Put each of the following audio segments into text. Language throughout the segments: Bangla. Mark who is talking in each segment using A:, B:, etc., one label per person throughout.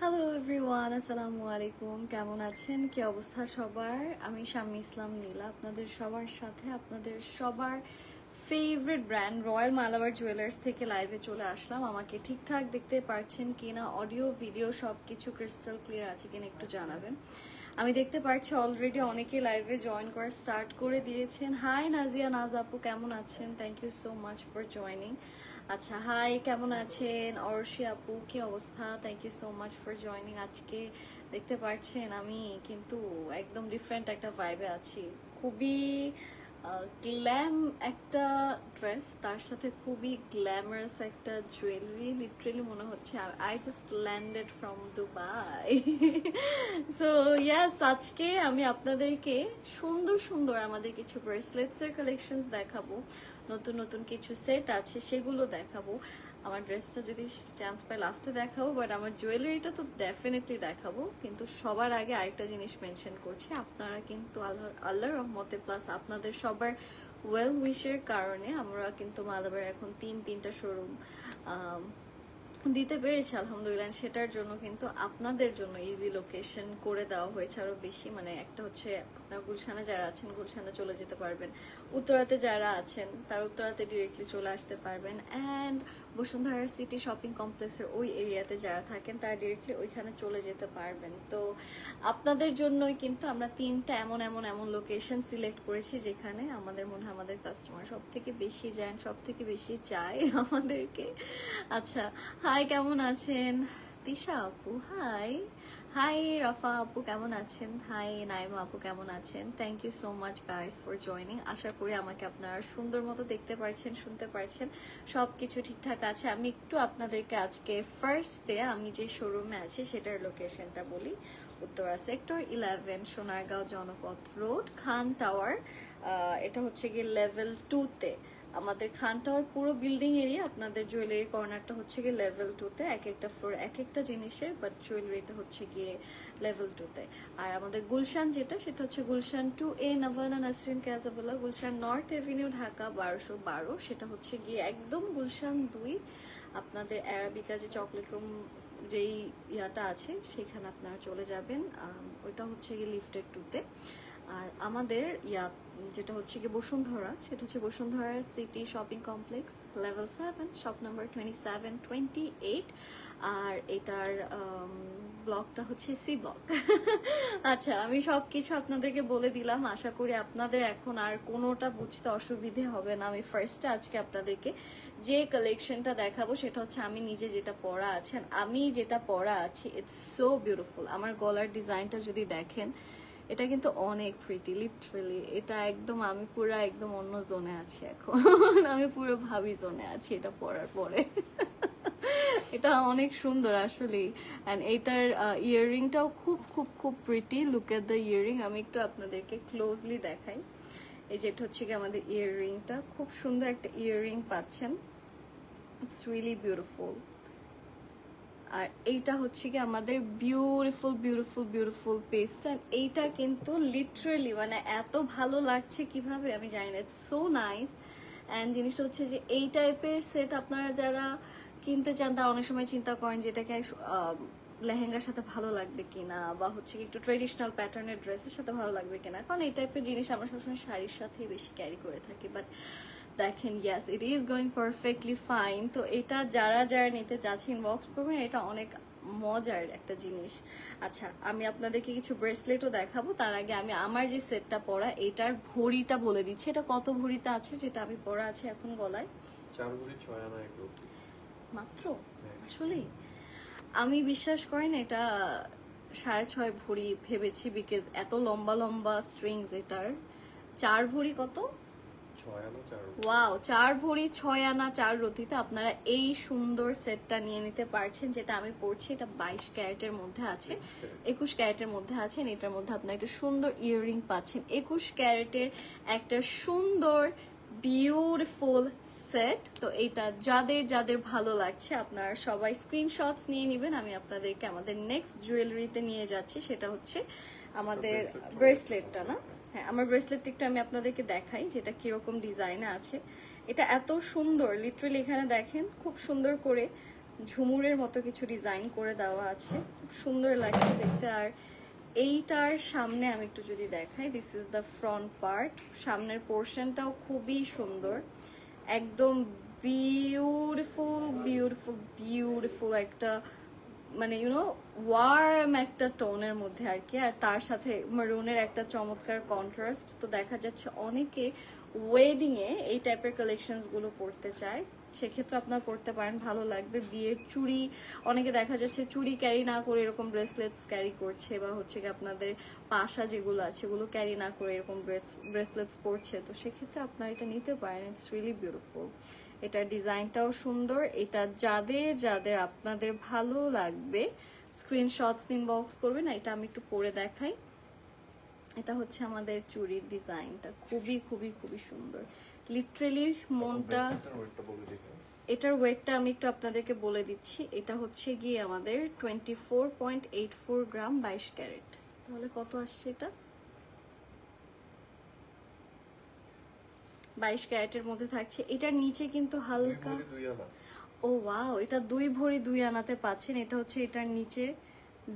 A: হ্যালো এভরিওয়ান, আসসালামু আলাইকুম। কেমন আছেন? কি অবস্থা সবার? আমি শাম্মী ইসলাম নীলা, আপনাদের সবার সাথে আপনাদের সবার favourite brand royal Malabar jewellers থেকে লাইভে চলে আসলাম। আমাকে ঠিকঠাক দেখতে পারছেন কিনা, অডিও ভিডিও সব কিছু ক্রিস্টাল ক্লিয়ার আছে কিনা একটু জানাবেন। আমি দেখতে পাচ্ছি অলরেডি অনেকে লাইভে জয়েন করা স্টার্ট করে দিয়েছেন। হাই নাজিয়া নাজ আপু, কেমন আছেন? Thank you so much for joining. আচ্ছা, হাই, কেমন আছেন? অর্শি আপু, কি অবস্থা? Thank you so much for joining. আজকে দেখতে পাচ্ছেন আমি কিন্তু একদম ডিফারেন্ট একটা ভাইবে আছি। খুবই গ্ল্যাম একটা ড্রেস, তার সাথে খুবই গ্ল্যামারাস একটা জুয়েলারি। লিটারেলি মনে হচ্ছে I just landed from Dubai. So ইয়াস, আজকে আমি আপনাদেরকে সুন্দর সুন্দর আমাদের কিছু ব্রেসলেটসের কালেকশনস দেখাবো। নতুন নতুন কিছু সেট আছে, সেগুলো দেখাবো। আমার ড্রেসটা যদি চান্স পাই লাস্টে দেখাবো, বাট আমার জুয়েলারিটা তো ডেফিনেটলি দেখাবো। কিন্তু সবার আগে আরেকটা জিনিস মেনশন করছি, আপনারা কিন্তু আল্লাহর রহমতে প্লাস আপনাদের সবার ওয়েল উইশের কারণে আমরা কিন্তু মালাবার এখন তিনটা শোরুম দিতে পেরেছি আলহামদুলিল্লাহ। সেটার জন্য কিন্তু আপনাদের জন্য ইজি লোকেশন করে দেওয়া হয়েছে আরো বেশি। মানে একটা হচ্ছে আপনার গুলশানে যারা আছেন গুলশানে চলে যেতে পারবেন, উত্তরাতে যারা আছেন তার উত্তরাতে ডিরেক্টলি চলে আসতে পারবেন, অ্যান্ড বসুন্ধরা সিটি শপিং কমপ্লেক্সের ওই এরিয়াতে যারা থাকেন তারা ডিরেক্টলি ওইখানে চলে যেতে পারবেন। তো আপনাদের জন্যই কিন্তু আমরা তিনটা এমন এমন এমন লোকেশন সিলেক্ট করেছি যেখানে আমাদের মনে হয় আমাদের কাস্টমার সব থেকে বেশি যান, সব থেকে বেশি চায় আমাদেরকে। আচ্ছা, হাই, কেমন আছেন? তিশা আপু হাই। হাই রাফা আপু, কেমন আছেন? হাই নাইমা আপু, কেমন আছেন? Thank you so much guys for joining. আশা করি আমাকে আপনারা সুন্দর মতো দেখতে পারছেন, শুনতে পারছেন, সব কিছু ঠিকঠাক আছে। আমি একটু আপনাদেরকে আজকে ফার্স্টে আমি যে শোরুমে আছি সেটার লোকেশনটা বলি। উত্তরা সেক্টর 11, সোনারগাঁও জনপথ রোড, খান টাওয়ার। এটা হচ্ছে গিয়ে লেভেল 2-তে। আমাদের খান টাওয়ার পুরো বিল্ডিং এরিয়া, আপনাদের জুয়েলারি কর্নারটা হচ্ছে গিয়ে লেভেল 2-তে। এক একটা ফ্লোর এক একটা জিনিসের, বাট জুয়েলারিটা হচ্ছে গিয়ে লেভেল 2-তে। আর আমাদের গুলশান যেটা, সেটা হচ্ছে Gulshan 2A, Navana Nasrin Casabella, Gulshan north avenue, Dhaka 1212। সেটা হচ্ছে গিয়ে একদম গুলশান 2, আপনাদের অ্যারাবিকা যে চকলেট রুম যেই ইয়াটা আছে সেখানে আপনারা চলে যাবেন। ওইটা হচ্ছে গিয়ে লিফটেড 2-তে। আর আমাদের যেটা হচ্ছে কি বসুন্ধরা, সেটা হচ্ছে Bashundhara city shopping complex level 7, shop number 2728। আর এটার ব্লকটা হচ্ছে সি ব্লক। আচ্ছা, আমি সবকিছু আপনাদেরকে বলে দিলাম। আশা করি আপনাদের এখন আর কোনোটা বুঝতে অসুবিধে হবে না। আমি ফার্স্টে আজকে আপনাদেরকে যে কালেকশনটা দেখাবো সেটা হচ্ছে আমি নিজে যেটা পরা আছেন, আমি যেটা পরা আছি, ইটস সো বিউটিফুল। আমার গলার ডিজাইনটা যদি দেখেন, এটা কিন্তু অনেক প্রিটি, লিটারালি এটা একদম আমি পুরো একদম অন্য জোনে আছি এখন। আমি পুরো ভাবি জোনে আছি এটা পরার পরে। এটা অনেক সুন্দর আসলে। অ্যান্ড এইটার ইয়াররিংটাও খুব খুব খুব pretty. Look at the earring, আমি একটু আপনাদেরকে ক্লোজলি দেখাই। এই যে এটা হচ্ছে কি আমাদের ইয়াররিংটা, খুব সুন্দর একটা ইয়াররিং পাচ্ছেন। It's really beautiful. আর এইটা হচ্ছে কি আমাদের beautiful beautiful beautiful paste. And এইটা কিন্তু লিটারেলি মানে এত ভালো লাগছে কিভাবে আমি জানি না, ইটস সো নাইস। অ্যান্ড জিনিসটা হচ্ছে যে এই টাইপের সেট আপনারা যারা কিনতে চান তারা অনেক সময় চিন্তা করেন যে এটাকে লেহেঙ্গার সাথে ভালো লাগবে কিনা, বা হচ্ছে একটু ট্রেডিশনাল প্যাটার্নের ড্রেসের সাথে ভালো লাগবে কিনা, কারণ এই টাইপের জিনিস আমরা সবসময় শাড়ির সাথেই বেশি ক্যারি করে থাকি। বাট দেখেন, yes, it is going perfectly fine. তো এটা যারা যারা নিতে চাচ্ছেন ইনবক্স করবেন, এটা অনেক মজার একটা জিনিস। আচ্ছা, আমি আপনাদেরকে কিছু ব্রেসলেটও দেখাবো। তার আগে আমি আমার যে সেটটা পরা এটার ভরিটা বলে দিচ্ছি। এটা কত ভরিতে আছে যেটা আমি পরা আছে এখন গলায়?
B: 4 ভরি 6 আনা
A: মাত্র। আসলে আমি বিশ্বাস করেন এটা 6.5 ভরি ভেবেছি, বিকজ এত লম্বা লম্বা স্ট্রিংস এটার। 4 ভরি কত?
B: 6 আনা 4।
A: ওয়াও, 4 ভরি 6 আনা 4 রতিতে আপনারা এই সুন্দর সেটটা নিয়ে নিতে পারছেন। যেটা আমি পরছি এটা 22 ক্যারেটের মধ্যে আছে, 21 ক্যারেটের মধ্যে আছে। এটার মধ্যে আপনারা একটা সুন্দর ইয়াররিং পাচ্ছেন। 21 ক্যারেটের একটা সুন্দর বিউটিফুল সেট। তো এটা যাদের যাদের ভালো লাগছে আপনারা সবাই স্ক্রিনশটস নিয়ে নেবেন। আমি আপনাদেরকে আমাদের নেক্সট জুয়েলারিতে নিয়ে যাচ্ছি, সেটা হচ্ছে আমাদের ব্রেসলেটটা। না, হ্যাঁ, আমার ব্রেসলেটটা একটু আমি আপনাদেরকে দেখাই যেটা কিরকম ডিজাইনে আছে। এটা এত সুন্দর, লিটারালি এখানে দেখেন খুব সুন্দর করে ঝুমুরের মতো কিছু ডিজাইন করে দেওয়া আছে, খুব সুন্দর লাগছে দেখতে। আর এইটার সামনে আমি একটু যদি দেখাই, this is the front part. সামনের পোর্শনটাও খুবই সুন্দর, একদম বিউটিফুল বিউটিফুল বিউটিফুল একটা মানে ওয়ার্ম একটা টোনের মধ্যে আর কি। আর তার সাথে মারুনের একটা চমৎকার কন্ট্রাস্ট। তো দেখা যাচ্ছে অনেকে ওয়েডিং এ এই টাইপের কালেকশনস গুলো পরতে চায়, সেক্ষেত্রে আপনারা পড়তে পারেন, ভালো লাগবে। বিয়ের চুড়ি, অনেকে দেখা যাচ্ছে চুড়ি ক্যারি না করে এরকম ব্রেসলেটস ক্যারি করছে, বা হচ্ছে কি আপনাদের পাশা যেগুলো আছে ওগুলো ক্যারি না করে এরকম ব্রেসলেটস পরছে, তো সেক্ষেত্রে আপনারা এটা নিতে পারেন। It's really beautiful. এটার ডিজাইনটাও সুন্দর। এটা যাদের যাদের আপনাদের ভালো লাগবে স্ক্রিনশটস ইনবক্স করবেন। এটা আমি একটু পরে দেখাই। এটা হচ্ছে আমাদের চুড়ির ডিজাইনটা, খুবই খুবই খুবই সুন্দর, লিটারেলি মনটা। এটার ওয়েটটা আমি একটু আপনাদেরকে বলে দিচ্ছি। এটা হচ্ছে গিয়ে আমাদের 24.84 গ্রাম 22 ক্যারেট। তাহলে কত আসছে এটা? 22 ক্যারেটের মধ্যে থাকছে। এটার নিচে কিন্তু হালকা, ও ওয়াও, এটা 2 ভরি 2 আনাতে পাচ্ছেন। এটা হচ্ছে এটার নিচের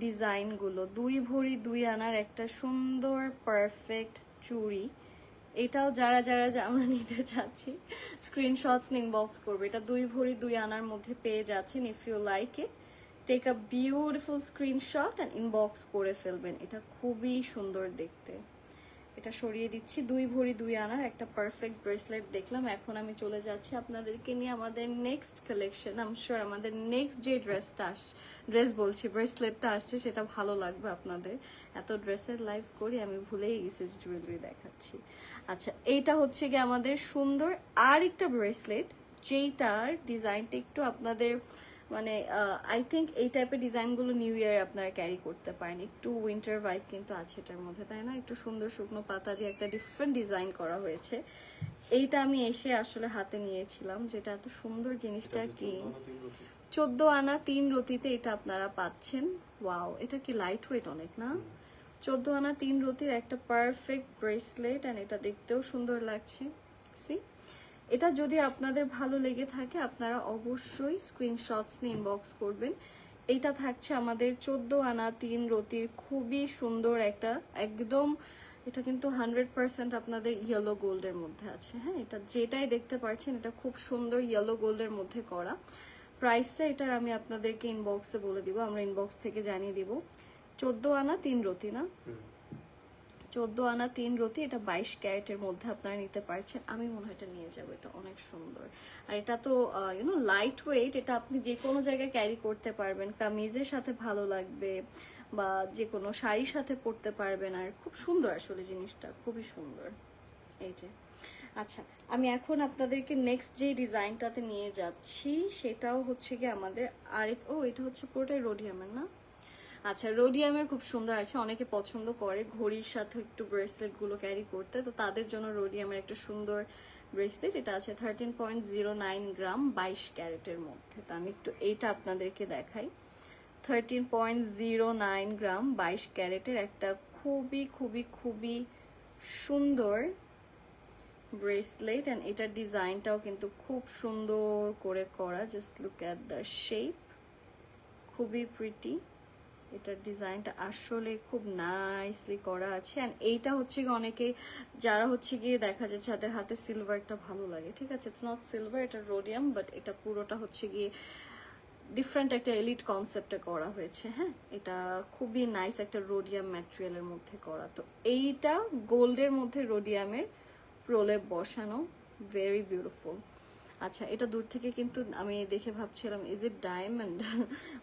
A: ডিজাইন গুলো, 2 ভরি 2 আনার একটা সুন্দর পারফেক্ট চুড়ি। এটাও যারা যারা আমরা নিতে চাচ্ছি স্ক্রিনশটস ইনবক্স করবে। এটা 2 ভরি 2 আনার মধ্যে পেয়ে যাচ্ছেন। If you like it, take a beautiful screenshot and inbox করে ফেলবেন। এটা খুবই সুন্দর দেখতে। এটা সরিয়ে দিচ্ছি। 2 ভরি 2 আনার একটা পারফেক্ট ব্রেসলেট দেখলাম। এখন আমি চলে যাচ্ছি আপনাদেরকে নিয়ে আমাদের next collection. I am sure আমাদের নেক্সট যে ব্রেসলেটটা আসছে সেটা ভালো লাগবে আপনাদের। এত ড্রেসের লাইভ করি আমি ভুলেই গেছি জুয়েলারি দেখাচ্ছি। আচ্ছা, এইটা হচ্ছে গিয়ে আমাদের সুন্দর আর একটা ব্রেসলেট, যেইটার ডিজাইনটা একটু আপনাদের মানে আই থিঙ্ক এই টাইপের ডিজাইনগুলো নিউ ইয়ার আপনারা ক্যারি করতে পারেন। একটু উইন্টার ভাইব কিন্তু আছে এটার মধ্যে, তাই না? একটু সুন্দর শুকনো পাতা দিয়ে একটা ডিফারেন্ট ডিজাইন করা হয়েছে। এইটা আমি এসে আসলে হাতে নিয়েছিলাম, যেটা এত সুন্দর জিনিসটা কি 14 আনা 3 রতিতে এটা আপনারা পাচ্ছেন। ওয়াও, এটা কি লাইট ওয়েট অনেক না? 14 আনা 3 রতির একটা পারফেক্ট ব্রেসলেট, এন্ড এটা দেখতেও সুন্দর লাগছে। সি, এটা যদি আপনাদের ভালো লেগে থাকে আপনারা অবশ্যই স্ক্রিনশটস নিয়ে ইনবক্স করবেন। এটা থাকছে আমাদের 14 আনা 3 রতির খুবই সুন্দর একটা, একদম এটা কিন্তু 100% আপনাদের ইয়েলো গোল্ডের মধ্যে আছে। হ্যাঁ, এটা যেটাই দেখতে পাচ্ছেন এটা খুব সুন্দর ইয়েলো গোল্ডের মধ্যে করা। প্রাইসটা এটার আমি আপনাদেরকে ইনবক্সে বলে দিব, আমরা ইনবক্স থেকে জানিয়ে দিব। 14 আনা 3 রতি না, 14 আনা 3 রতি, এটা 22 ক্যারেটের মধ্যে আপনারা নিতে পারছেন। আমি মনে হয় এটা নিয়ে যাবো, এটা অনেক সুন্দর। আর এটা তো লাইট ওয়েট, এটা আপনি যে কোনো জায়গায় ক্যারি করতে পারবেন, কামিজের সাথে ভালো লাগবে বা যে কোনো শাড়ির সাথে পরতে পারবেন। আর খুব সুন্দর আসলে জিনিসটা, খুবই সুন্দর। এই যে, আচ্ছা, আমি এখন আপনাদেরকে নেক্সট যে ডিজাইনটাতে নিয়ে যাচ্ছি সেটাও হচ্ছে কি আমাদের আরেক, এটা হচ্ছে পুরোটাই রোডিয়ামের না? আচ্ছা, রোডিয়ামের খুব সুন্দর আছে, অনেকে পছন্দ করে ঘড়ির সাথে একটু ব্রেসলেট গুলো ক্যারি করতে, তো তাদের জন্য রোডিয়ামের একটা সুন্দর ব্রেসলেট। এটা আছে 13.09 গ্রাম 22 ক্যারেটের মধ্যে। তো আমি একটু এইটা আপনাদেরকে দেখাই। 13.09 গ্রাম 22 ক্যারেটের একটা খুবই খুবই খুবই সুন্দর ব্রেসলেট, এন্ড এটার ডিজাইনটাও কিন্তু খুব সুন্দর করে করা। Just look at the shape, খুবই প্রিটি। এটার ডিজাইনটা আসলে খুব নাইসলি করা আছে। এন্ড এইটা হচ্ছে গিয়ে অনেকে যারা হচ্ছে গিয়ে দেখা যাচ্ছে যাদের হাতে সিলভারটা ভালো লাগে, ঠিক আছে, ইটস নট সিলভার, এটা রোডিয়াম, বাট এটা পুরোটা হচ্ছে গিয়ে ডিফারেন্ট একটা এলিট কনসেপ্টে করা হয়েছে। হ্যাঁ, এটা খুবই নাইস একটা রোডিয়াম ম্যাটেরিয়ালের মধ্যে করা। তো এইটা গোল্ডের মধ্যে রোডিয়ামের প্রলেপ বসানো, ভেরি বিউটিফুল। আচ্ছা, এটা দূর থেকে কিন্তু আমি দেখে ভাবছিলাম ইজ ইট ডায়মন্ড,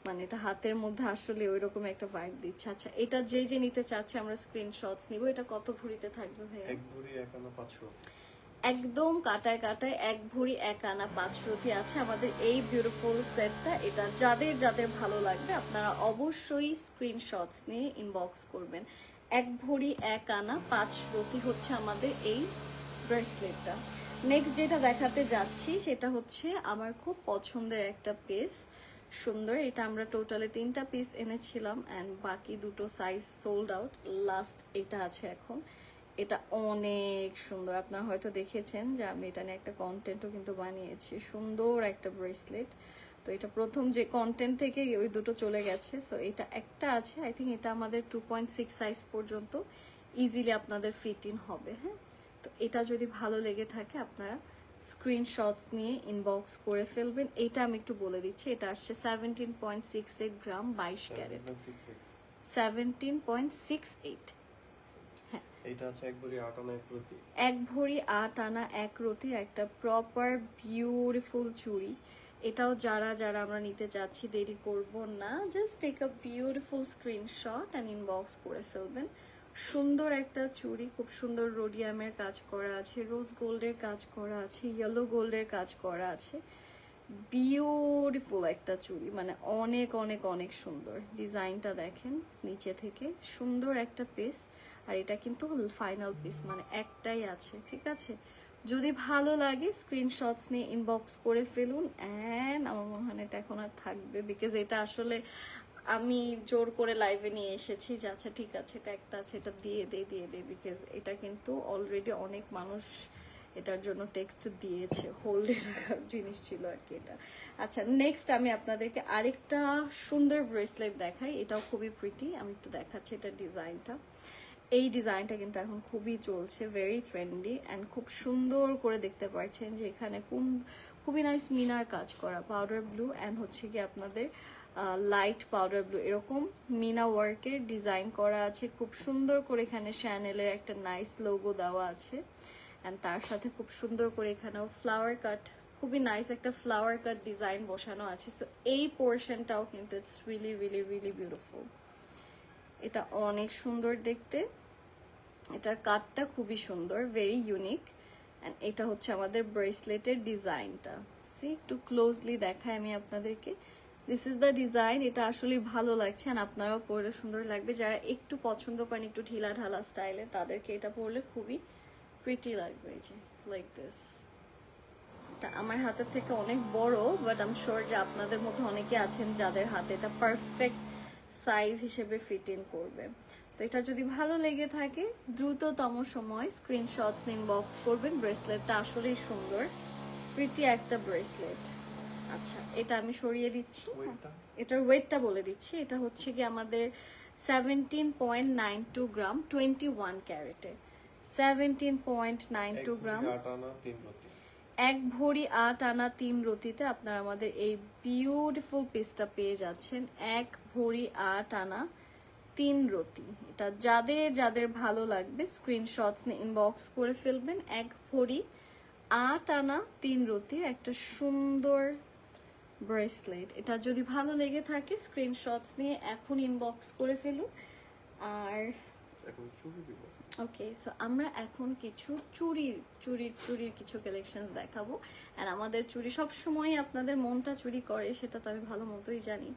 A: মানে এটা হাতের মধ্যে আসলে ওই রকম একটা ভাইব দিচ্ছে। আচ্ছা, এটা যে নিতে চাচ্ছে আমরা স্ক্রিনশটস নিব। এটা কত ভরিতে থাকবে ভাইয়া?
B: 1 ভরি 1 আনা 5 রতি,
A: একদম কাটায় কাটায় 1 ভরি 1 আনা 5 রতি আছে আমাদের এই বিউটিফুল সেটটা। এটা যাদের যাদের ভালো লাগবে আপনারা অবশ্যই স্ক্রিনশটস নিয়ে ইনবক্স করবেন। 1 ভরি 1 আনা 5 রতি হচ্ছে আমাদের এই ব্রেসলেটটা। নেক্সট যেটা দেখাতে যাচ্ছি সেটা হচ্ছে আমার খুব পছন্দের একটা পিস, সুন্দর। এটা আমরা টোটালে 3টা পিস এনেছিলাম এন্ড বাকি 2টো সাইজ সোল্ড আউট, লাস্ট এটা আছে এখন। এটা অনেক সুন্দর, আপনারা হয়তো দেখেছেন যে আমি এটা নিয়ে একটা কন্টেন্টও কিন্তু বানিয়েছি। সুন্দর একটা ব্রেসলেট, তো এটা প্রথম যে কন্টেন্ট থেকে ওই দুটো চলে গেছে, সো এটা একটা আছে, আই থিঙ্ক এটা আমাদের 2.6 সাইজ পর্যন্ত ইজিলি আপনাদের ফিট ইন হবে। হ্যাঁ, তো এটা যদি ভালো লেগে থাকে আপনারা স্ক্রিনশটস নিয়ে ইনবক্স করে ফেলবেন। এটা আমি একটু বলে দিচ্ছি, এটা আসছে 17.68 গ্রাম 22 ক্যারেট, 17.68। হ্যাঁ,
B: এটা আছে 1 ভরি 8 আনা 1 রতি।
A: 1 ভরি 8 আনা 1 রতির একটা প্রপার বিউটিফুল চুড়ি। এটাও যারা যারা আমরা নিতে যাচ্ছি দেরি করব না, just take a beautiful screenshot and inbox করে ফেলবেন। সুন্দর একটা চুড়ি, খুব সুন্দর রোডিয়ামের কাজ করা আছে, রোজ গোল্ডের কাজ করা আছে, ইয়েলো গোল্ডের কাজ করা আছে, বিউটিফুল একটা চুড়ি, মানে অনেক অনেক অনেক সুন্দর। ডিজাইনটা দেখেন নিচে থেকে, সুন্দর একটা পিস। আর এটা কিন্তু ফাইনাল পিস, মানে একটাই আছে, ঠিক আছে? যদি ভালো লাগে স্ক্রিনশটস নিয়ে ইনবক্স করে ফেলুন। অ্যান্ড আমার মনে হয় এটা এখন আর থাকবে, বিকজ এটা আসলে আমি জোর করে লাইভে নিয়ে এসেছি যে আচ্ছা ঠিক আছে এটা একটা আছে, এটা দিয়ে দে, বিকজ এটা কিন্তু অলরেডি অনেক মানুষ এটার জন্য টেক্সট দিয়েছে, হোল্ডে রাখার জিনিস ছিল আর কি এটা। আচ্ছা, নেক্সট আমি আপনাদেরকে আরেকটা সুন্দর ব্রেসলেট দেখাই, এটাও খুবই প্রিটি। আমি একটু দেখাচ্ছি এটা ডিজাইনটা। এই ডিজাইনটা কিন্তু এখন খুবই চলছে, ভেরি ট্রেন্ডি অ্যান্ড খুব সুন্দর করে দেখতে পাচ্ছেন যে এখানে খুবই নাইস মিনার কাজ করা, পাউডার ব্লু অ্যান্ড হচ্ছে কি আপনাদের লাইট পাউডার ব্লু, এরকম মিনা ওয়ার্কের ডিজাইন করা আছে। খুব সুন্দর করে এখানে শ্যানেলের একটা নাইস লোগো দেওয়া আছে অ্যান্ড তার সাথে খুব সুন্দর করে এখানেও ফ্লাওয়ার কাট, খুবই নাইস একটা ফ্লাওয়ার কাট ডিজাইন বসানো আছে। সো এই পোর্শনটাও কিন্তু it's really really really beautiful. এটা অনেক সুন্দর দেখতে, এটার কাটটা খুবই সুন্দর, ভেরি ইউনিক। অ্যান্ড এটা হচ্ছে আমাদের ব্রেসলেটের ডিজাইনটা। সি একটু ক্লোজলি দেখায় আমি আপনাদেরকে, দিস ইজ দ্য ডিজাইন। এটা আসলে ভালো লাগছে অ্যান্ড আপনারাও পরলে সুন্দর লাগবে। যারা একটু পছন্দ করেন একটু ঢিলা ঢালা স্টাইলে, তাদেরকে এটা পরলে খুবই প্রিটি লাগবে। এই যে লাইক দিস, এটা আমার হাতের থেকে অনেক বড়, বাট আই এম শিওর যে আপনাদের মধ্যে অনেকে আছেন যাদের হাতে এটা পারফেক্ট সাইজ হিসেবে ফিট ইন করবে। তো এটা যদি ভালো লেগে থাকে দ্রুততম সময় স্ক্রিনশটস ইনবক্স করবেন। ব্রেসলেটটা আসলেই সুন্দর, প্রিটি একটা ব্রেসলেট। আচ্ছা, এটা আমি সরিয়ে দিচ্ছি, এটার ওয়েটটা বলে দিচ্ছি। এটা হচ্ছে কি আমাদের 17.92 গ্রাম 21 ক্যারেটে, 17.92 গ্রাম, 1 ভরি 8 আনা 3 রতিতে আপনারা আমাদের এই বিউটিফুল পিসটা পেয়ে যাচ্ছেন। 1 ভরি 8 আনা 3 রতি। এটা যাদের যাদের ভালো লাগবে স্ক্রিনশটস নিয়ে ইনবক্স করে ফেলবেন। 1 ভরি 8 আনা 3 রতির একটা সুন্দর ব্রেসলেট। এটা যদি ভালো লেগে থাকে স্ক্রিনশটস নিয়ে এখন ইনবক্স করে ফেলুন। আর
B: এখন চুড়ি দিব।
A: ওকে, সো আমরা এখন কিছু চুরির কিছু কালেকশনস দেখাবো। আর আমাদের চুরি সবসময় আপনাদের মনটা চুরি করে, সেটা তো আমি ভালো মতোই জানি।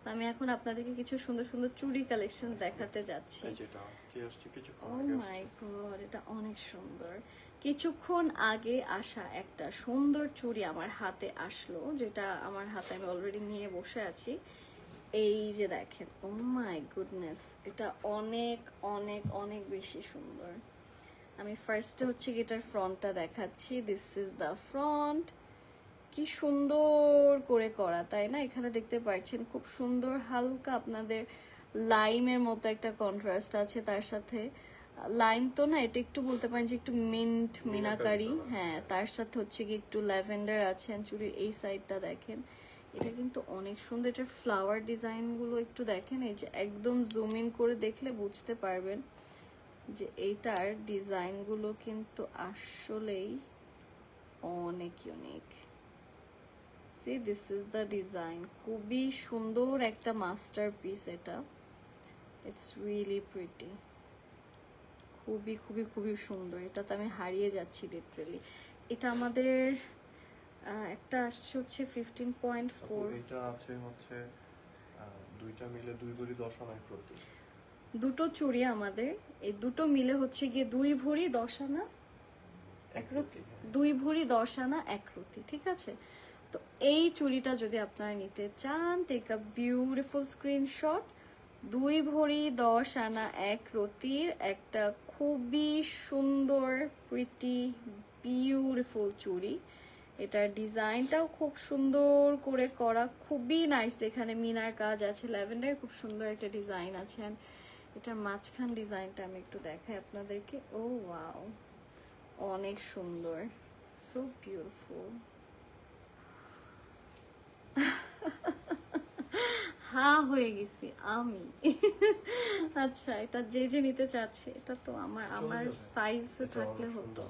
A: তো আমি এখন আপনাদেরকে কিছু সুন্দর সুন্দর চুরি কালেকশন দেখাতে যাচ্ছি। ও মাই গড, এটা অনেক সুন্দর। কিছুক্ষণ আগে আসা একটা সুন্দর চুড়ি আমার হাতে আসলো, যেটা আমার হাতে আমি অলরেডি নিয়ে বসে আছি। এই যে দেখেন, ও মাই গুডনেস, এটা অনেক অনেক অনেক বেশি সুন্দর। আমি ফার্স্টে হচ্ছে কি এটার ফ্রন্টটা দেখাচ্ছি। This is the front. কি সুন্দর করে করা, তাই না? এখানে দেখতে পাচ্ছেন খুব সুন্দর হালকা আপনাদের লাইমের মতো একটা কন্ট্রাস্ট আছে, তার সাথে লাইম তো না, এটা একটু বলতে পারেন যে একটু মিন্ট মিনাকারি। হ্যাঁ, তার সাথে হচ্ছে কি একটু ল্যাভেন্ডার আছে। চুড়ির এই সাইডটা দেখেন, এটা কিন্তু অনেক সুন্দর। এটার ফ্লাওয়ার ডিজাইন গুলো একটু দেখেন, এই যে একদম জুম ইন করে দেখলে বুঝতে পারবেন যে এইটার ডিজাইন গুলো কিন্তু আসলেই অনেক unique. C this is the design, খুবই সুন্দর একটা মাস্টারপিস এটা। ইটস রিয়েলি প্রিটি, খুবই খুবই খুবই সুন্দর। এটাতে আমি হারিয়ে যাচ্ছি লিটারালি। এটা আমাদের একটা আসছে হচ্ছে 15.4,
B: এটা আছে হচ্ছে দুইটা মিলে 2 ভরি 10 আনা 1 রতি।
A: দুটো চুড়ি আমাদের, এই দুটো মিলে হচ্ছে গিয়ে 2 ভরি 10 আনা 1 রতি, 2 ভরি 10 আনা 1 রতি, ঠিক আছে? তো এই চুড়িটা যদি আপনারা নিতে চান, টেক আ বিউটিফুল স্ক্রিনশট। 2 ভরি 10 আনা 1 রতির একটা খুবই সুন্দর প্রিটি বিউটিফুল চুড়ি। এটার ডিজাইনটাও খুব সুন্দর করে করা, খুবই নাইস। এখানে মিনার কাজ আছে, ল্যাভেন্ডার খুব সুন্দর একটা ডিজাইন আছে। এটার মাঝখান ডিজাইনটা আমি একটু দেখাই আপনাদেরকে। ও ওয়াও, অনেক সুন্দর, সো বিউটিফুল। হা হয়ে গেছি আমি। আচ্ছা, এটা যে যে নিতে চাচ্ছে, এটা তো আমার সাইজ থাকলে হতো।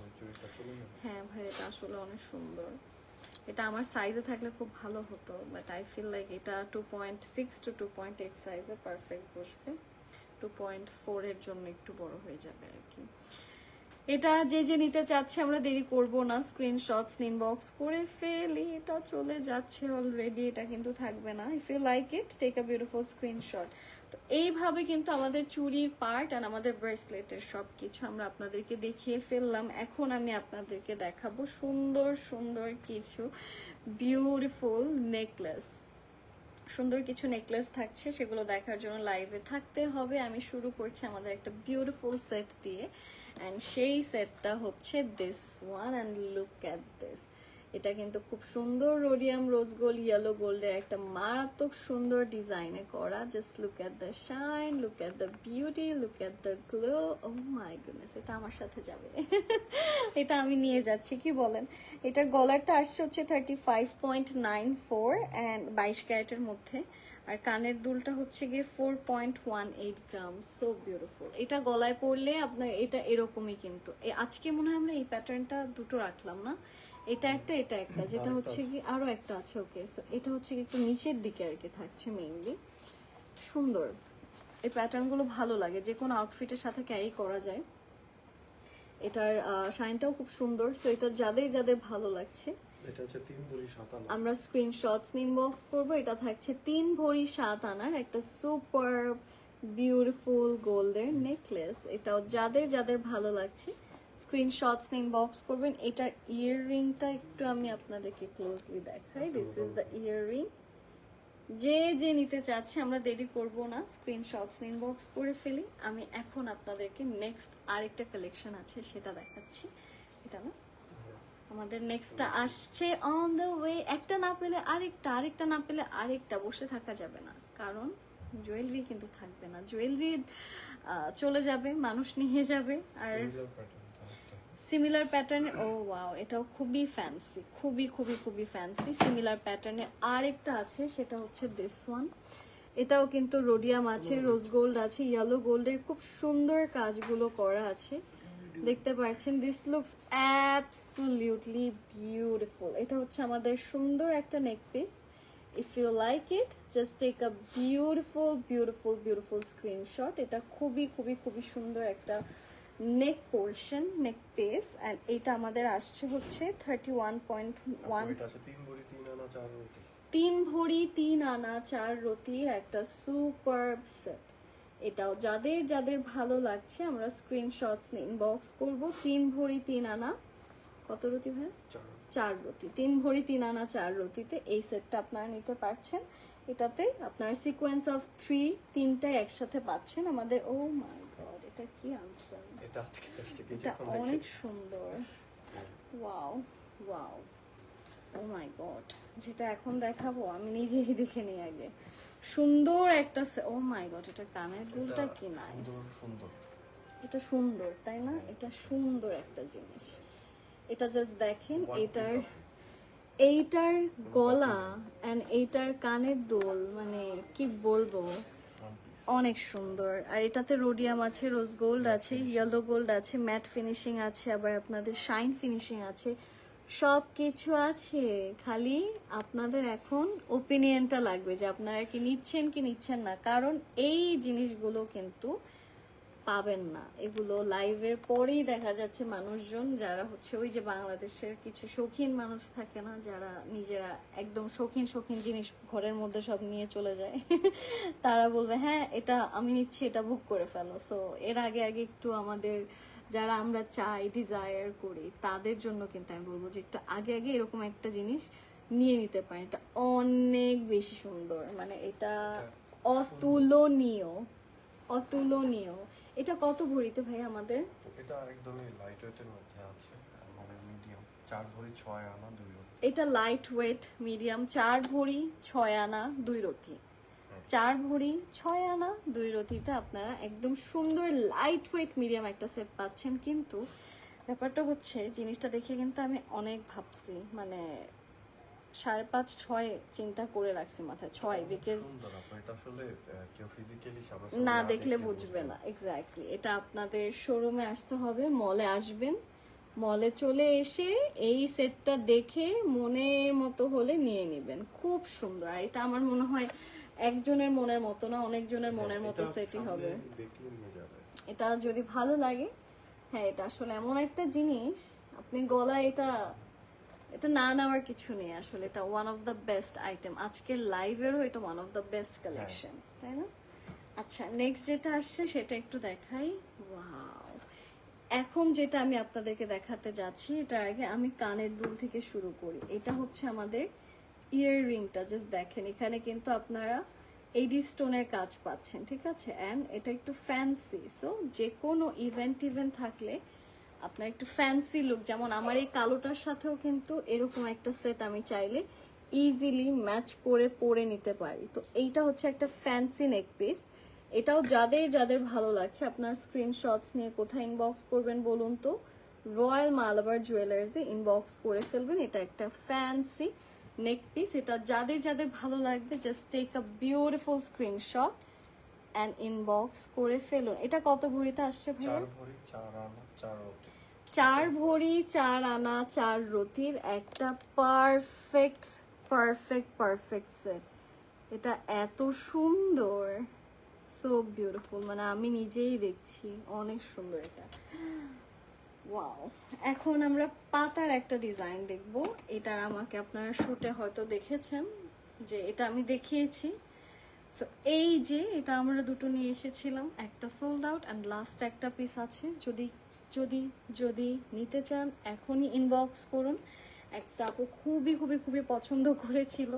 A: হ্যাঁ ভাই, এটা আসলে অনেক সুন্দর। এটা আমার সাইজে থাকলে খুব ভালো হতো, বাট আই ফিল লাইক এটা 2.6 to 2.8 সাইজে পারফেক্ট বসবে। 2.4 এর জন্য একটু বড় হয়ে যাবে আর কি। এটা যে যে নিতে চাচ্ছে, আমরা দেরি করব না, স্ক্রিনশটস ইনবক্স করে ফেলি। এটা চলে যাচ্ছে অলরেডি, এটা কিন্তু থাকবে না। If you like it, take a beautiful screenshot. তো এইভাবে কিন্তু আমাদের চুড়ির পার্ট আর আমাদের ব্রেসলেটের সব কিছু আমরা আপনাদেরকে দেখিয়ে ফেললাম। এখন আমি আপনাদেরকে দেখাবো সুন্দর সুন্দর কিছু বিউটিফুল নেকলেস। সুন্দর কিছু নেকলেস থাকছে, সেগুলো দেখার জন্য লাইভে থাকতে হবে। আমি শুরু করছি আমাদের একটা বিউটিফুল সেট দিয়ে, অ্যান্ড সেই সেটটা হচ্ছে this one. And look at this, এটা কিন্তু খুব সুন্দর রোডিয়াম রোজ গোল্ড ইয়েলো গোল্ডের একটা মারাত্মক সুন্দর ডিজাইনে করা। Just look at the shine, look at the beauty, look at the glow. Oh my goodness, এটা আমার সাথে যাবে। এটা আমি নিয়ে যাচ্ছি, কি বলেন? এটার গলারটা আসছে হচ্ছে 35.94 অ্যান্ড 22 ক্যারেটের মধ্যে। আর কানের দুলটা হচ্ছে গিয়ে 4.18 গ্রাম। So beautiful. এটা গলায় পরলে আপনার এটা এরকমই কিন্তু। আজকে মনে হয় আমরা এই প্যাটার্নটা দুটো রাখলাম না, এটা একটা এটা একটা, যেটা হচ্ছে কি আরো একটা আছে। ওকে, সো এটা হচ্ছে কি একটু নিচের দিকে আর কি থাকছে মেইনলি। সুন্দর, এই প্যাটার্নগুলো ভালো লাগে, যে কোনো আউটফিটের সাথে ক্যারি করা যায়। এটার শাইনটাও খুব সুন্দর। সো এটা যাদের যাদের ভালো লাগছে,
B: এটা হচ্ছে 3 ভরি 7 আনা।
A: আমরা স্ক্রিনশটস ইনবক্স করব। এটা থাকছে 3 ভরি 7 আনার একটা সুপার বিউটিফুল গোল্ডের নেকলেস। এটাও যাদের যাদের ভালো লাগছে স্ক্রিনশটস ইনবক্স করবেন। এটার ইয়াররিংটা একটু আমি আপনাদেরকে ক্লোজলি দেখাই। This is the earring. যে যে নিতে চাচ্ছে, আমরা দেরি করব না, স্ক্রিনশটস ইনবক্স করে ফেলি। আমি এখন আপনাদেরকে নেক্সট আরেকটা কালেকশন আছে সেটা দেখাচ্ছি। এটা না, আমাদের নেক্সটটা আসছে অন দ্য ওয়ে। একটা না পেলে আরেকটা, আরেকটা না পেলে আরেকটা, বসে থাকা যাবে না, কারণ জুয়েলারি কিন্তু থাকবে না। জুয়েলারি চলে যাবে, মানুষ নিয়ে যাবে। আর সিমিলার প্যাটার্নের, ও ওয়াও, এটাও খুবই ফ্যান্সি, খুবই খুবই খুবই ফ্যান্সি। সিমিলার প্যাটার্নের আরেকটা আছে, সেটা হচ্ছে দিস ওয়ান। এটাও কিন্তু রোডিয়াম আছে, রোজ গোল্ড আছে, ইয়েলো গোল্ডের খুব সুন্দর কাজগুলো করা আছে, দেখতে পাচ্ছেন। This looks absolutely beautiful. এটা হচ্ছে আমাদের সুন্দর একটা neck piece. If you like it, just take a beautiful beautiful beautiful screenshot. এটা খুবই খুবই খুবই সুন্দর একটা neck portion, neck piece. And এটা আমাদের আসছে হচ্ছে 31.1।
B: এটা আছে 3 ভরি 3 আনা 4 রতি।
A: 3 ভরি 3 আনা 4 রতির একটা সুপারব সেট। এটাও যাদের যাদের ভালো লাগছে, আমরা স্ক্রিনশটস ইনবক্স করব। 3 ভরি 3 আনা, কত রতি ভাই? 4 রতি। 3 ভরি 3 আনা 4 রতিতে এই সেটটা আপনারা নিতে পারছেন। এটাতে আপনার সিকোয়েন্স অফ 3 তিনটাই একসাথে পাচ্ছেন আমাদের। ও মাই গড, এটা কি আনসার!
B: এটা আজকে আসছে
A: এটা
B: কিছুক্ষণ
A: অনেক
B: আগে।
A: সুন্দর। ওয়াও ওয়াও, ও মাই গড। যেটা এখন দেখাবো আমি নিজেই দেখে নিই আগে। সুন্দর একটা, ও মাই গড, এটা কানের দুলটা কি নাইস।
B: সুন্দর,
A: এটা সুন্দর, তাই না? এটা সুন্দর একটা জিনিস। এটা জাস্ট দেখেন, এইটার গলা এন্ড এইটার কানের দুল, মানে কি বলবো, অনেক সুন্দর। আর এটাতে রোডিয়াম আছে, রোজ গোল্ড আছে, ইয়েলো গোল্ড আছে, ম্যাট ফিনিশিং আছে, আবার আপনাদের শাইন ফিনিশিং আছে, সব কিছু আছে। খালি আপনাদের এখন ওপিনিয়নটা লাগবে যে আপনারা কি নিচ্ছেন কি নিচ্ছেন না, কারণ এই জিনিসগুলো কিন্তু পাবেন না। এগুলো লাইভের পরেই দেখা যাচ্ছে মানুষজন যারা হচ্ছে ওই যে বাংলাদেশের কিছু শৌখিন মানুষ থাকে না, যারা নিজেরা একদম শৌখিন শৌখিন জিনিস ঘরের মধ্যে সব নিয়ে চলে যায়, তারা বলবে হ্যাঁ এটা আমি নিচ্ছি, এটা বুক করে ফেলো। সো এর আগে আগে একটু আমাদের যারা আমরা চাই, ডিজায়ার করি, তাদের জন্য কিন্তু আমি বলবো যে একটু আগে আগে এরকম একটা জিনিস নিয়ে নিতে পারেন। এটা অনেক বেশি সুন্দর, মানে এটা অতুলনীয়, অতুলনীয়। এটা কত ভরিতে ভাই আমাদের?
B: এটা একদমই লাইট ওয়েটের মধ্যে আছে, মানে মিডিয়াম। 4 ভরি 6 আনা 2 রতি।
A: এটা লাইট ওয়েট মিডিয়াম, 4 ভরি 6 আনা 2 রতি, 4 ভরি 6 আনা 2 রতিতে আপনারা একদম সুন্দর লাইট ওয়েট মিডিয়াম একটা সেট পাচ্ছেন। কিন্তু ব্যাপারটা হচ্ছে জিনিসটা দেখে কিন্তু আমি অনেক ভাবছি, মানে 5.5 6 চিন্তা করে রাখছি মাথায় 6, বিকজ
B: সুন্দর আপু, এটা আসলে কেউ ফিজিক্যালি
A: না দেখলে বুঝবে না। এক্স্যাক্টলি, এটা আপনাদের শোরুমে আসতে হবে, মলে আসবেন, মলে চলে এসে এই সেটটা দেখে মনের মতো হলে নিয়ে নেবেন। খুব সুন্দর। আর এটা আমার মনে হয় একজনের মনের মতো না, অনেকজনের মনের মতো সেটই হবে।
B: দেখলে নিয়ে যাবে।
A: এটা যদি ভালো লাগে, হ্যাঁ এটা আসলে এমন একটা জিনিস, আপনি গলায় এটা না নেওয়ার কিছু নেই আসলে। এটা one of the best item, আজকের লাইভেরও এটা one of the best collection, তাই না? আচ্ছা, নেক্সট যেটা আসছে সেটা একটু দেখাই। ওয়াও, এখন যেটা আমি আপনাদেরকে দেখাতে যাচ্ছি, এটার আগে আমি কানের দুল থেকে শুরু করি। এটা হচ্ছে আমাদের ইয়াররিংটা, জাস্ট দেখেন এখানে কিন্তু আপনারা এডি স্টোনের কাজ পাচ্ছেন, ঠিক আছে? অ্যান্ড এটা একটু ফ্যান্সি, সো যে কোনো ইভেন্ট থাকলে আপনার একটু ফ্যান্সি লুক, যেমন আমার এই কালোটার সাথেও কিন্তু এরকম একটা সেট আমি চাইলে ইজিলি ম্যাচ করে পরে নিতে পারি। তো এইটা হচ্ছে একটা ফ্যান্সি নেক পিস। এটাও যাদের ভালো লাগছে আপনার স্ক্রিনশটস নিয়ে কোথায় ইনবক্স করবেন বলুন তো? রয়্যাল মালাবার জুয়েলার্সে ইনবক্স করে ফেলবেন। এটা একটা ফ্যান্সি নেক পিস। এটা যাদের ভালো লাগবে just take a beautiful screenshot and inbox করে ফেলুন। এটা কত ভরিতে আসছে ভাই?
B: 4 ভরি 4 আনা 4 রতি।
A: 4 ভরি 4 আনা 4 রতির একটা পারফেক্ট সেট। এটা এত সুন্দর, সো বিউটিফুল, মানে আমি নিজেই দেখছি অনেক সুন্দর এটা। ওয়াও, এখন আমরা পাতার একটা ডিজাইন দেখব। এটার আমাকে আপনারা শুটে হয়তো দেখেছেন যে এটা আমি দেখিয়েছি। সো এই যে এটা আমরা দুটো নিয়ে এসেছিলাম, একটা সোল্ড আউট অ্যান্ড লাস্ট একটা পিস আছে। যদি নিতে চান এখনই ইনবক্স করুন। একটা আপু খুবই পছন্দ করেছিল,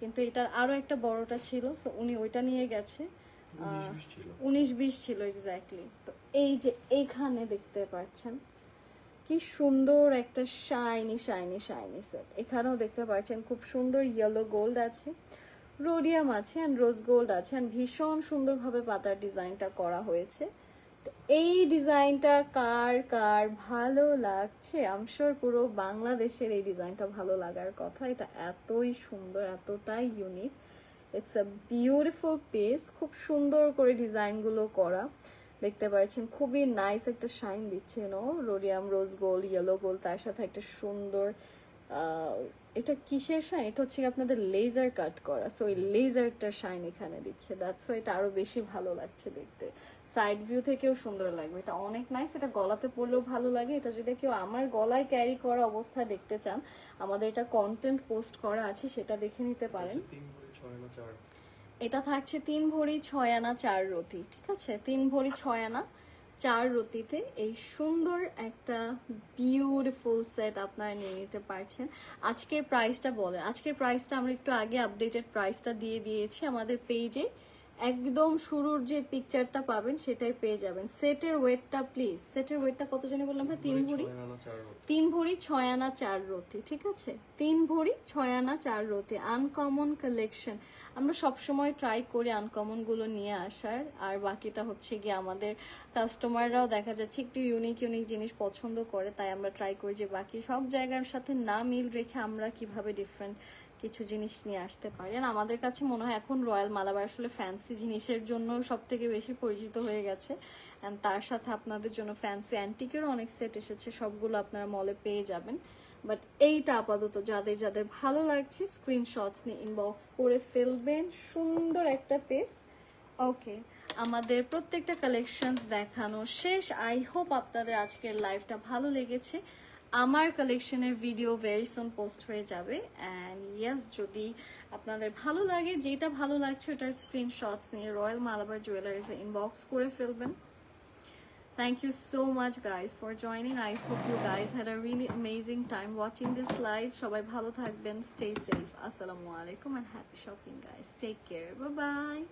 A: কিন্তু এটার আরো একটা বড়টা ছিল, সো উনি ওইটা নিয়ে গেছে। 19-20 ছিল এক্স্যাক্টলি। তো এই যে এইখানে দেখতে পাচ্ছেন কি সুন্দর একটা শাইনি সেট। এখানেও দেখতে পাচ্ছেন খুব সুন্দর ইয়েলো গোল্ড আছে, রোডিয়াম আছে অ্যান্ড রোজ গোল্ড আছে, অ্যান্ড ভীষণ সুন্দরভাবে পাতার ডিজাইনটা করা হয়েছে। তো এই ডিজাইনটা কার ভালো লাগছে? আমি শিওর পুরো বাংলাদেশের এই ডিজাইনটা ভালো লাগার কথা। এটা এতই সুন্দর, এতটাই unique. It's a beautiful piece. খুব সুন্দর করে ডিজাইনগুলো করা, দেখতে পাচ্ছেন খুবই নাইস একটা শাইন দিচ্ছে, rhodium rose gold yellow gold, তার সাথে একটা সুন্দর এটা কিসের শাইন? এটা হচ্ছে আপনাদের লেজার কাট করা, সো এই লেজারটা শাইন এখানে দিচ্ছে, দ্যাটস ওয়াই এটা আরো বেশি ভালো লাগছে দেখতে। সাইড ভিউ থেকেও সুন্দর লাগবে, এটা অনেক নাইস। এটা গলাতে পরলেও ভালো লাগে। এটা যদি কেউ আমার গলায় ক্যারি করা অবস্থায় দেখতে চান, আমাদের এটা কন্টেন্ট পোস্ট করা আছে, সেটা দেখে নিতে পারেন। এটা থাকছে 3 ভরি 6 আনা 4 রতি, ঠিক আছে? 3 ভরি 6 আনা 4 রতিতে এই সুন্দর একটা বিউটিফুল সেট আপনারা নিয়ে নিতে পারছেন। আজকের প্রাইসটা বলেন। আজকের প্রাইসটা আমরা একটু আগে আপডেটেড প্রাইসটা দিয়ে দিয়েছি আমাদের পেজে। একদম শুরুর যে পিকচারটা পাবেন সেটাই পেয়ে যাবেন। সেটের ওয়েটটা প্লিজ, সেটের ওয়েটটা কত জানি বললাম ভাই? 3 ভরি 6 আনা 4 রতি, ঠিক আছে? 3 ভরি 6 আনা 4 রতি। আনকমন কালেকশন, আমরা সবসময় ট্রাই করি আনকমন গুলো নিয়ে আসার, আর বাকিটা হচ্ছে গিয়ে আমাদের কাস্টমাররাও দেখা যাচ্ছে একটু ইউনিক জিনিস পছন্দ করে, তাই আমরা ট্রাই করি যে বাকি সব জায়গার সাথে না মিল রেখে আমরা কিভাবে ডিফারেন্ট কিছু জিনিস নিয়ে আসতে পারি। আর আমাদের কাছে মনে হয় এখন রয়্যাল মালাবার আসলে ফ্যান্সি জিনিসের জন্য সব থেকে বেশি পরিচিত হয়ে গেছে, অ্যান্ড তার সাথে আপনাদের জন্য ফ্যান্সি অ্যান্টিকেরও অনেক সেট এসেছে, সবগুলো আপনারা মলে পেয়ে যাবেন। বাট এইটা আপাতত যাদের ভালো লাগছে স্ক্রিনশটস নিয়ে ইনবক্স করে ফেলবেন। সুন্দর একটা পেজ। ওকে, আমাদের প্রত্যেকটা কালেকশনস দেখানো শেষ। আই হোপ আপনাদের আজকের লাইভটা ভালো লেগেছে। আমার কালেকশনের ভিডিও ভেরি সুন পোস্ট হয়ে যাবে, অ্যান্ড ইয়েস যদি আপনাদের ভালো লাগে, যেটা ভালো লাগছে ওটার স্ক্রিনশটস নিয়ে রয়্যাল মালাবার জুয়েলার্সে ইনবক্স করে ফেলবেন। Thank you so much guys for joining. I hope you guys had a really amazing time watching this live. সবাই ভালো থাকবেন, stay safe. Assalamu alaikum and happy shopping guys. Take care. Bye bye.